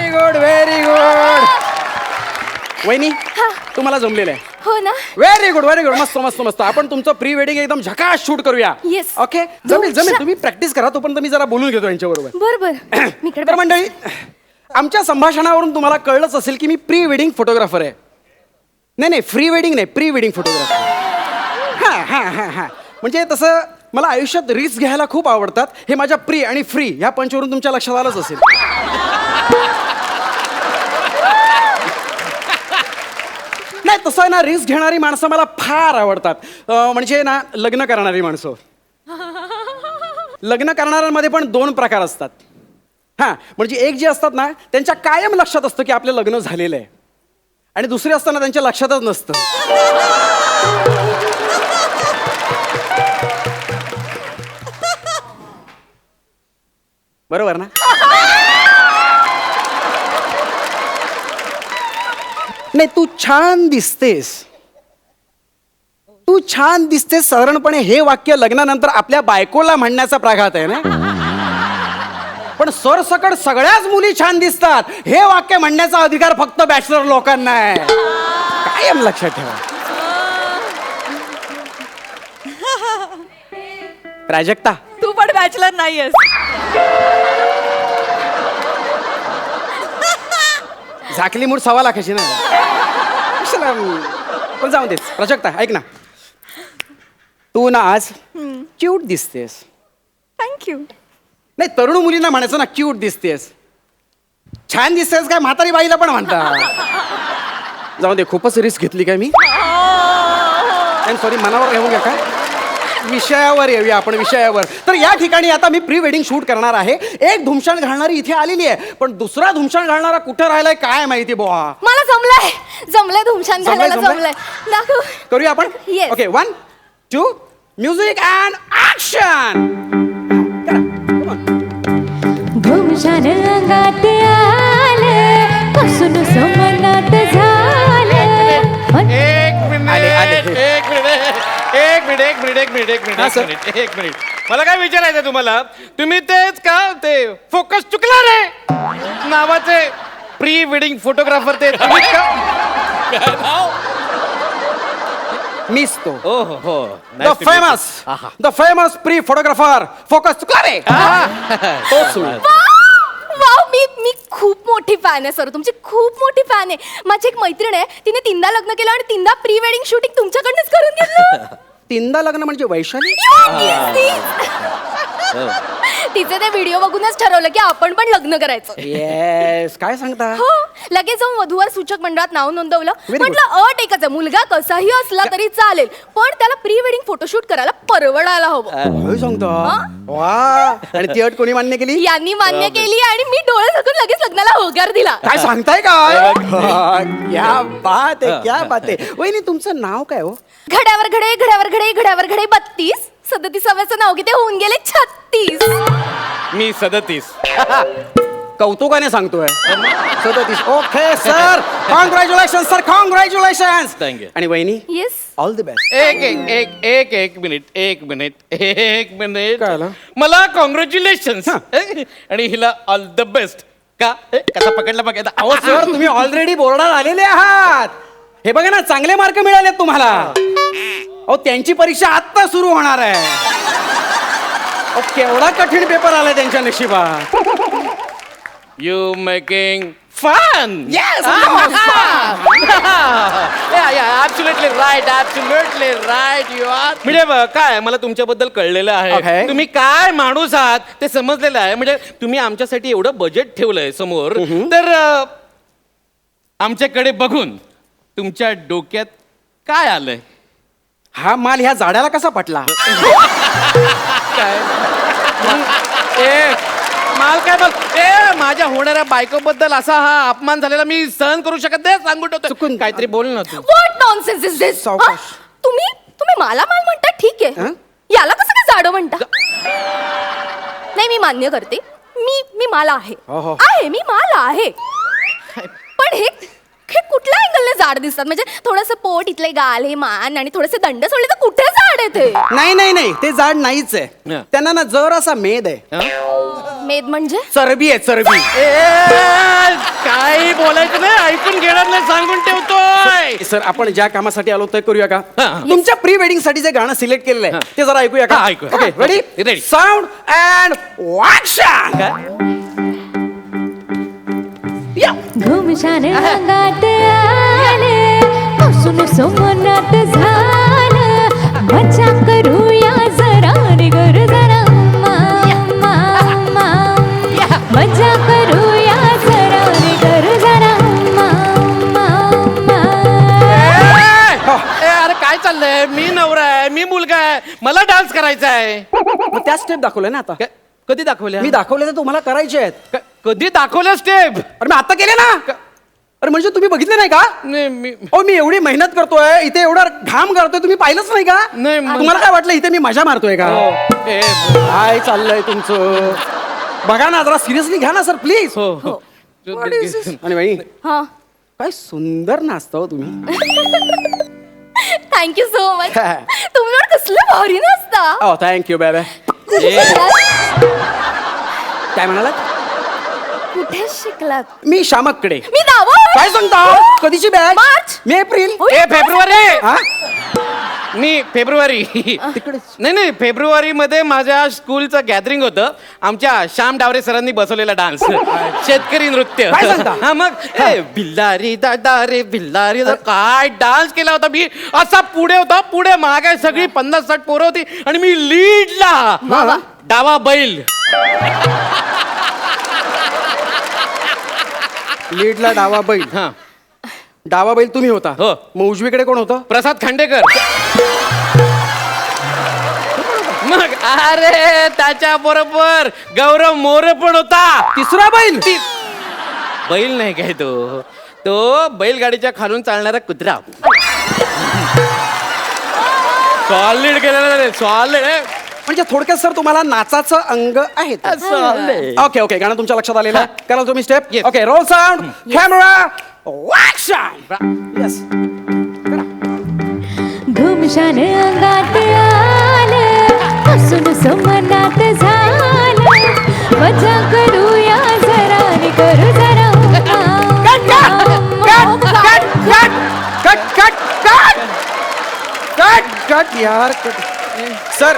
Very good very good. वहिनी तुम्हाला जमलेलं आहे. हो ना. व्हेरी गुड मस्त मस्त मस्त. आपण तुमचं प्री वेडिंग एकदम झकास शूट करूया. Yes. ओके जमेल जमेल. तुम्ही प्रॅक्टिस करा तोपर्यंत मी जरा बोलून घेतो यांच्याबरोबर. बर मी तर मंडळी आमच्या संभाषणावरून तुम्हाला कळलंच असेल की मी प्री वेडिंग फोटोग्राफर आहे. नाही फ्री वेडिंग नाही, प्री वेडिंग फोटोग्राफर. हा म्हणजे तसं मला आयुष्यात रिस्क घ्यायला खूप आवडतात. हे माझ्या प्री आणि फ्री ह्या पंचवरून तुमच्या लक्षात आलंच असेल. नाही तसं आहे ना, रिस्क घेणारी माणसं मला फार आवडतात. म्हणजे ना लग्न करणारी माणसं. लग्न करणाऱ्यांमध्ये पण दोन प्रकार असतात. हां म्हणजे एक जे असतात ना त्यांच्या कायम लक्षात असतं की आपलं लग्न झालेलं आहे, आणि दुसरे असताना त्यांच्या लक्षातच नसतं. बरोबर ना. नाही तू छान दिसतेस, तू छान दिसतेस साधारणपणे हे वाक्य लग्नानंतर आपल्या बायकोला म्हणण्याचा प्राघात आहे ना. पण सरसकट सगळ्याच मुली छान दिसतात हे वाक्य म्हणण्याचा अधिकार फक्त बॅचलर लोकांना आहे. कायम लक्षात ठेवा. प्राजक्ता तू पण बॅचलर नाहीयेस. झाकली मूठ 1.25 लाखाची ना. पण जाऊ देच. प्राजक्ता ऐक ना, तू ना आज क्यूट दिसतेस. थँक्यू. नाही तरुण मुलींना म्हणायचं ना क्यूट दिसतेस. छान दिसतेस काय म्हातारी बाईला पण म्हणतात. जाऊ दे खूपच रिस्क घेतली काय मी. सॉरी मनावर घेऊ घ्या. काय विषयावर येऊया आपण, विषयावर. तर या ठिकाणी आता मी प्री वेडिंग शूट करणार आहे. एक धुमशान घालणारी इथे आलेली आहे, पण दुसरा धुमशान घालणारा कुठे राहिलाय काय माहिती बुवा. मला जमलंय धुमशान घालायला जमलंय. दाखव. करूया आपण. Yes. Okay 1 2 music and action. धुमशान अंगात आलं, पासून समनात झालं. एक मिनिट मला काय विचारायचं तुम्हाला, तुम्ही तेच का ते फोकस चुकला रे नावाचे प्री वेडिंग फोटोग्राफर ते तुम्हीच का? मिस तो हो the famous pre photographer focus रे. तोच मी. वाव मी खूप मोठी फॅन आहे सर, तुमची खूप मोठी फॅन आहे. माझी एक मैत्रीण आहे, तिने 3दा लग्न केलं आणि 3दा प्री वेडिंग शूटिंग तुमच्याकडनंच करून घेतलं. 3दा लग्न म्हणजे वैशाली. तिचे ते व्हिडिओ बघूनच ठरवलं की आपण पण लग्न करायचं. येस काय सांगता. हो लगेच जाऊन वधूवर सूचक मंडळात नाव नोंदवलं. good. म्हटलं अट एकच आहे, मुलगा कसाही असला तरी चालेल, पण त्याला प्री वेडिंग फोटोशूट करायला परवडायला हवं. होय सांगता. वा आणि ती अट कोणी मान्य केली. यांनी मान्य केली आणि मी डोळे झाकून लगेच लग्नाला होकार दिला. काय सांगताय काय. क्या बात आहे क्या बात आहे. वहिनी तुमचं नाव काय हो. घड्यावर घडे घड्यावर घडे घड्यावर घडे 32, 37चं नाव किती होऊन गेले 36. मी 37. कौतुकाने सांगतोय 37. Okay sir congratulation sir congratulation. Thank you. आणि वहिनी येस ऑल द बेस्ट. एक मिनिट काय आलं? मला कॉंग्रॅच्युलेशन हा. आणि हिला ऑल द बेस्ट का कसा पकडला बघा. अहो सर तुम्ही ऑलरेडी बोर्डात आलेले आहात. हे बघा ना चांगले मार्क मिळालेत तुम्हाला. अहो त्यांची परीक्षा आत्ता सुरू होणार आहे. अहो केवढा कठीण पेपर आलाय त्यांच्या नशिबात. You making fun. Yes, absolutely right you are. म्हणजे काय मला तुमच्याबद्दल कळलेलं आहे. Okay. तुम्ही काय माणूस आहात ते समजलेलं आहे. म्हणजे तुम्ही आमच्यासाठी एवढं बजेट ठेवलंय समोर, तर आमच्याकडे बघून तुमच्या डोक्यात काय आलंय. हा माल ह्या झाडाला कसा पटला. माल काय बघ माझ्या होणाऱ्या बायकोबद्दल असा हा अपमान झालेला मी सहन करू शकत नाही. सांगून ठेवतो. चुकून काहीतरी बोल ना तू. व्हॉट नॉनसेन्स इज दिस. सावकाश. तुम्ही मला माल म्हणता ठीक आहे, हं? याला कसं काय जाडं म्हणता. नाही मी मान्य करते, मी माल आहे. हो. आहे मी माल आहे, पण हे कुठल्या अँगलने जाड दिसतात. म्हणजे थोडंसं पोट इथले गाल हे मान आणि थोडेसे दंड सोडले तर कुठे जाड आहे ते. नाही ते जाड नाहीच आहे. हं. त्यांना ना जर असा मेद आहे. मेद म्हणजे चरबी आहे चरबी. काही बोलायचं नाही, ऐकून घेणार नाही, सांगून ठेवतोय. सर आपण ज्या कामासाठी आलो ते करूया का? हा. तुमच्या प्री वेडिंग साठी जे गाणं सिलेक्ट केलेलं आहे ते जरा ऐकूया का? हा, ऐकूया. Okay ready Ready. Sound and action. घुमशान अंगात आले पासून सोमनाथ झालं मजा करूया जरा निगर जरा मजा करूया जरा निगर जरा अरे काय चाललंय? मी नवरा आहे, मी मुलगा आहे, मला डान्स करायचा आहे. मग त्या स्टेप दाखवल्या ना आता. कधी दाखवल्या? मी दाखवले तर तुम्हाला करायचे आहेत. कधी दाखवल्या स्टेप? अरे मी आता केले ना. अरे म्हणजे तुम्ही बघितले नाही का? नाही मी ओ मी एवढी मेहनत करतोय इथे एवढा घाम करतोय तुम्ही पाहिलंच नाही का? नाही, मग- तुम्हाला काय वाटलं इथे मी मजा मारतोय का? ए, काय चाललंय तुमचं? बघा ना जरा सिरियसली घ्या ना सर प्लीज. हो हो आणि बाई हा काय सुंदर नाचता हो तुम्ही. Thank you so much. तुम्ही कसले भारी नसता. ओ थँक्यू बाय बाय. काय म्हणालात? कुठे शिकलात? मी शामककडे. मी नावं काय सांगता? कधीची बॅच? मार्च. मी एप्रिल. ए फेब्रुवारी. हा? मी फेब्रुवारी. तिकडेच. नाही फेब्रुवारी मध्ये माझ्या स्कूलचं गॅदरिंग होतं. आमच्या श्याम डावरे सरांनी बसवलेला डान्स, शेतकरी नृत्य. काय सांगता? हा मग बिल्लारी दादा रे बिल्लारी दादा, काय डान्स केला होता मी. असा पुढे होता, पुढे मागे सगळी 50-60 पोरं होती आणि मी लीडला. वा. डावा बैल. लीडला डावा बैल. हा डावा बैल तुम्ही होता. हो. मग उजवीकडे कोण होतं? प्रसाद खांडेकर. मग अरे त्याच्या बरोबर गौरव मोरे पण होता. तिसरा बैल. बैल नाही काय तो बैलगाडीच्या खालून चालणारा कुत्रा. सॉलिड केलेला रे, सॉलिड. म्हणजे थोडक्यात सर तुम्हाला नाचाचं अंग आहे. ओके ओके गाणं तुमच्या लक्षात आलेलं आहे. कराल तुम्ही step? Yes. Okay roll sound camera action. Yes. घुमशान अंगात आलं पासून सोमनाथ झालं मजा करूया जरा निगर जरा कट यार कट. सर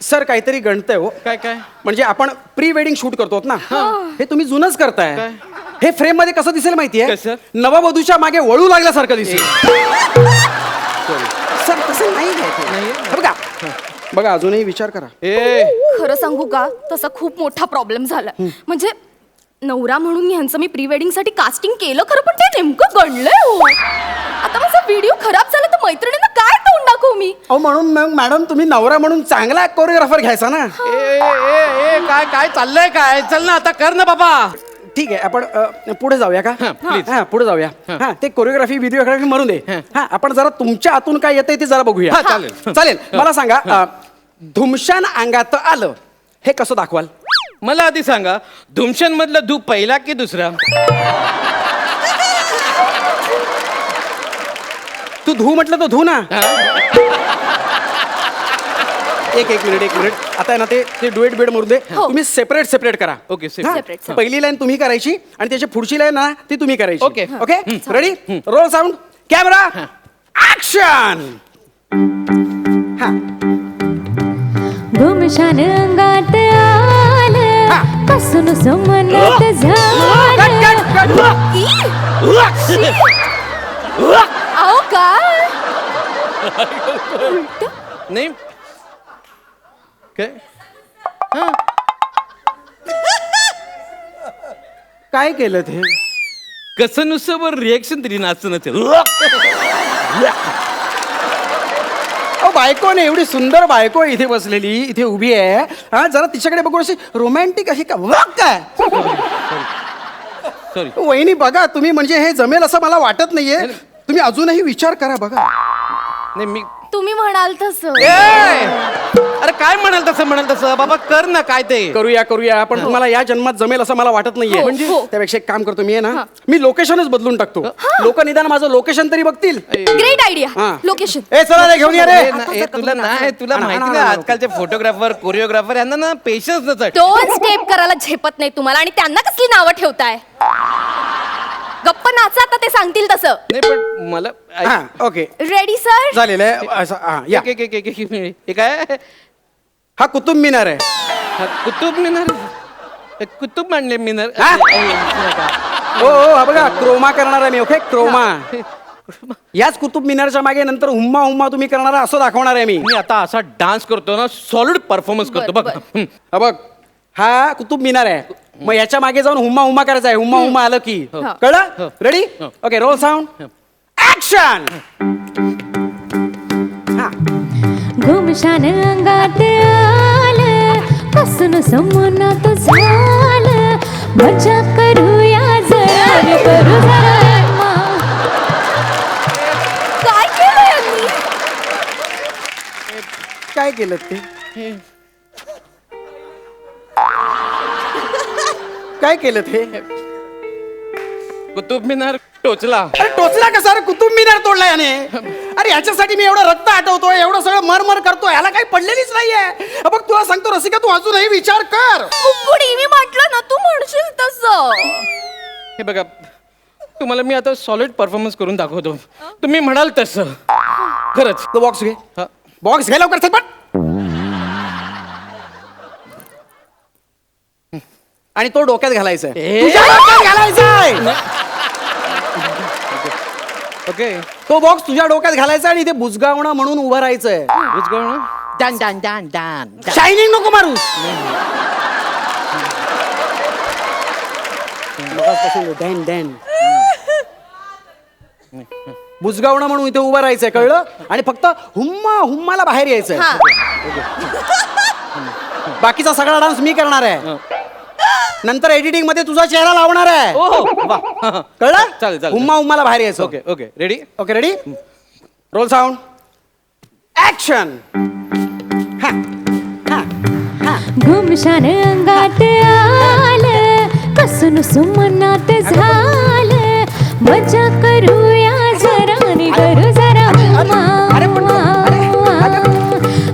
सर काहीतरी गणतंय हो. काय म्हणजे आपण प्री वेडिंग शूट करतो ना, हे तुम्ही जुनच करताय. हे फ्रेम मध्ये कसं दिसेल माहितीये? कसं? नववधूच्या मागे वळू लागल्यासारखं दिसेल. सर तसं नाही घ्यायचं. बघा बघा अजूनही विचार करा. खरं सांगू का, तसा खूप मोठा प्रॉब्लेम झाला. म्हणजे नवरा म्हणून ह्यांचं मी प्री वेडिंग साठी कास्टिंग केलं खरं, पण ते नेमकं गणलंय हो. आता माझा व्हिडिओ खराब झाला तर मैत्रिणींना काय तोंड दाखवू मी? अहो म्हणून मग मॅडम तुम्ही नवरा म्हणून चांगला कोरिओग्राफर घ्यायचा ना. काय काय चाललंय काय? चल ना आता कर ना बाबा. ठीक आहे आपण पुढे जाऊया का? please. हा पुढे जाऊया. हा ते कोरिओग्राफी व्हिडिओग्राफी मरून दे. हा आपण जरा तुमच्या आतून काय येतंय ते जरा बघूया. हा, चालेल. चालेल. मला सांगा धुमशान अंगात आलं हे कसं दाखवाल? मला आधी सांगा, धुमशन मधला धू पहिला की दुसरा? तू धू म्हटलं तर धू ना. एक मिनिट आता आहे ना ते डुएट बेड मरून दे. हो. तुम्ही सेपरेट करा. ओके हा? separate. पहिली लाईन तुम्ही करायची आणि त्याची पुढची लाईन ना ती तुम्ही करायची. Okay. Okay ready roll sound camera action. हा घुमशान अंगात आलं पासून सोमनाथ झालं अहो काय नाही काय काय केलं ते? कसं नुसतं बरं रिएक्शन तरी नाचतं नसेल. बायको ने एवढी सुंदर बायको इथे बसलेली इथे उभी आहे. हा जरा तिच्याकडे बघून अशी रोमॅन्टिक अशी का वाक काय? सॉरी. वहिनी बघा तुम्ही म्हणजे हे जमेल असं मला वाटत नाहीये. तुम्ही अजूनही विचार करा बघा. नाही मी तुम्ही म्हणाल तसं अरे काय म्हणाल तसं बाबा कर ना काय ते करूया पण तुम्हाला या जन्मात जमेल असं मला वाटत नाहीये म्हणजे? हो. त्यापेक्षा एक काम करतो मी आहे ना मी लोकेशनच बदलून टाकतो लोक निदान माझं लोकेशन तरी बघतील ग्रेट आयडिया हा. लोकेशन ए चला रे घेऊन या रे तुला माहिती ना आजकालचे फोटोग्राफर कोरिओग्राफर यांना ना पेशन्स नसत दोन स्टेप करायला झेपत नाही तुम्हाला आणि त्यांना कसली नावं ठेवताय गप्प नाचा आता ते सांगतील तसं नाही पण मला हा ओके रेडी सर झालेलं आहे असं, हा, या हे काय हा कुतुब मिनार आहे कुतुब मिनार कुतुब मांडले मिनार हा? हो हा बघा क्रोमा करणार आहे मी ओके क्रोमा याच कुतुब मिनारच्या मागे नंतर हुम्मा हुम्मा तुम्ही करणार असं दाखवणार आहे मी मी आता असा डान्स करतो ना सॉलिड परफॉर्मन्स करतो बघ बरं. हा बघ हा कुतुब मिनार आहे मग याच्या मागे जाऊन हुम्मा हुम्मा करायचा आहे हुम्मा हुम्मा आलं की हा. कळलं ready okay roll sound action घुमशान अंगात आलं पासून समनात झालं मजा करूया जरा रे करू जरा मा. काय केलं यांनी काय केलं ते काय केलं ते कुतुब मिनार टोचला अरे टोचला कसा रे कुतुब मिनार तोडला याने अरे याच्यासाठी मी एवढं रक्त आठवतोय एवढं सगळं मरमर करतोय याला काही पडलेलीच नाहीये बघ तुला सांगतो रसिका तू अजूनही विचार कर कुकुडी मी म्हटलं ना तू म्हणशील तसं हे बघा तुम्हाला मी आता सॉलिड परफॉर्मन्स करून दाखवतो तुम्ही म्हणाल तसं खरंच तो बॉक्स घे हा. बॉक्स घे लवकर चटपट आणि तो डोक्यात घालायचा आहे. तुझ्या डोक्यात घालायचा आहे. ओके तो बॉक्स तुझ्या डोक्यात घालायचा आणि इथे बुजगावणं म्हणून उभं राहायचंय डान डान डान डान शायनिंग नको मारूस डॅन डॅन बुजगावणं म्हणून इथे उभं राहायचंय कळलं आणि फक्त हुम्मा हुम्माला बाहेर यायचंय हा बाकीचा सगळा डान्स मी करणार आहे नंतर एडिटिंग मध्ये तुझा चेहरा लावणार आहे कळलं चालेल, चालेल. हुम्मा हुम्माला बाहेर यायचं okay okay ready okay ready roll sound action घुमशान अंगात आलं पासून सुमनात झालं मजा करूया जरा रे करू जरा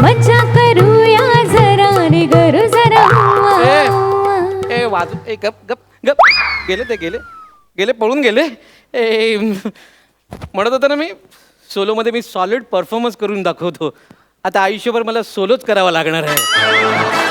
मजा करूया जरा रे करू जरा ए वाजू ए गप गप गप गेले ते गेले पळून गेले ए म्हणत होतं ना मी सोलोमध्ये मी सॉलिड परफॉर्मन्स करून दाखवतो आता आयुष्यभर मला सोलोच करावा लागणार आहे